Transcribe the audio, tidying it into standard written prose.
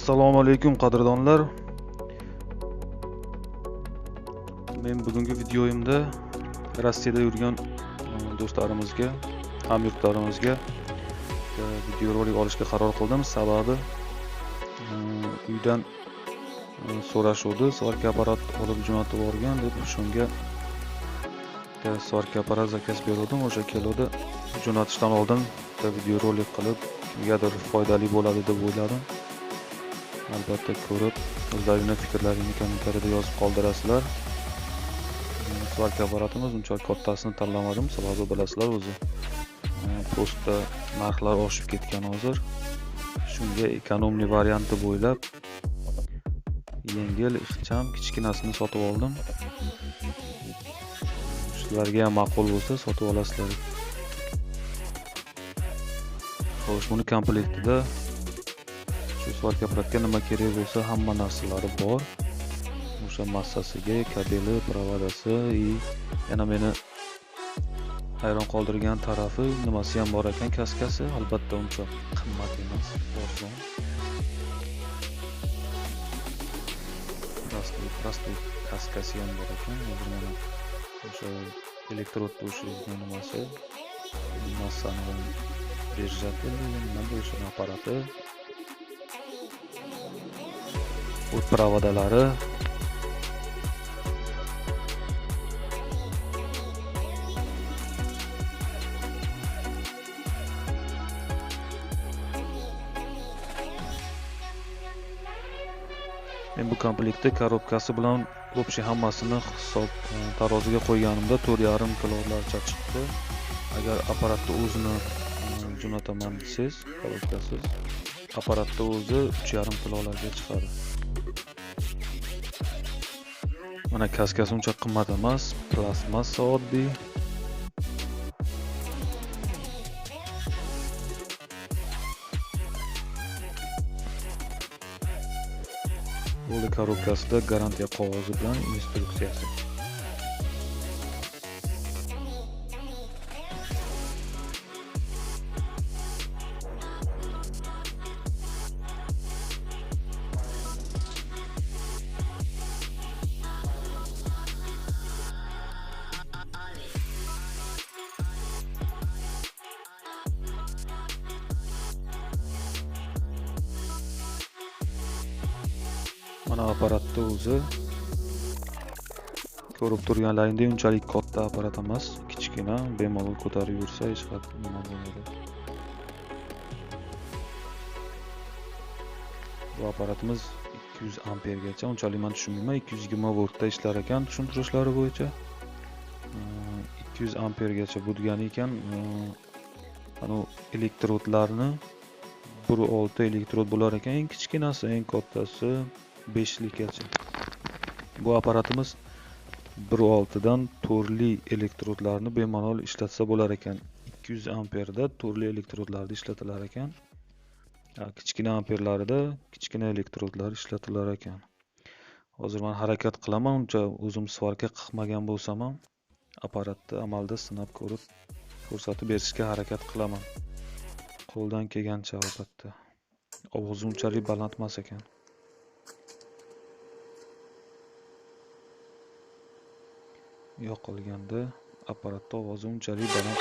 Assalomu alaykum qadrdonlar. Men bugungi videoyimda Rossiyada yurgan do'stlarimizga, hamyurtlarimizga video rolik olishga qaror qildim. Sababi uydan so'rashuvdi, svarka apparat olib jo'natib yuborgan deb shunga svarka apparat zakaz berdim. O'sha keluvdi, jo'natishdan oldin video rolik qilib kimgadir foydali bo'ladi deb o'yladim. Albatta ko'rib, o'zlaringizning fikrlaringizni kommentariyada yozib qoldirasizlar. Svarka apparatimiz unchalik kattasini tanlamadim, sababi bilasizlar o'zi. Postda narxlar oshib ketgan hozir. Shunga ekonomli variant deb o'ylab, yengil, ixcham, kichkinasini sotib oldim. Sizlarga ham ma'qul bo'lsa sotib olasizlar. Xo'sh, buni komplektida svarka apparatga nima kerak bo'lsa hamma narsalari bor. O'sha massasiga, kabeli, provodasi, yana meni hayron qoldirgan tarafi nimasi ham bor ekan, kaskasi, albatta uncha qimmat emas, arzon. Plastik kaskasi ham bor ekan. Hozir mana o'sha elektrodni o'sha nimasi, massani держатель, nima bu o'sha apparati, o't provodalari, men bu komplektda korobkasi bilan общий hammasini hisob taroziga qo'yganimda 4,5 kilolarcha chiqdi. Agar apparatni o'zini jo'nataman desangiz, korobkasiz apparatni o'zi 3,5 kilolarga chiqadi. Mana kaskasi uncha qimmat emas, plastmassa oddiy. Bu korobkasida garantiya qog'ozi bilan instruksiyasi. Mana apparatni o'zi ko'rib turganlaringdek unchalik katta apparat emas, kichkina, bemalol ko'tarib yursa hech qanday nima bo'lmaydi. Bu apparatimiz 200 ampergacha, unchalik men tushunmayman, 220 voltda ishlar ekan tushuntirishlari bo'yicha. 200 ampergacha bu degani ekan, ana elektrodlarni 1.6 elektrod bo'lar ekan, eng kichkinasi, eng kattasi 5likgacha. Bu apparatimiz 1.6 dan turli elektrodlarni bemalol ishlatsa bo'lar ekan. 200 amperda turli elektrodlarni ishlatilar ekan. Kichkina amperlarida kichkina elektrodlar ishlatilar ekan. Hozir men harakat qilaman, uncha o'zim svarka qilmagan bo'lsam ham apparatni amalda sinab ko'rib ko'rsatib berishga harakat qilaman. Qo'ldan kelgancha albatta. Ovozi unchalik baland emas ekan. Yoqilganda apparatda ovozi unchalik baland.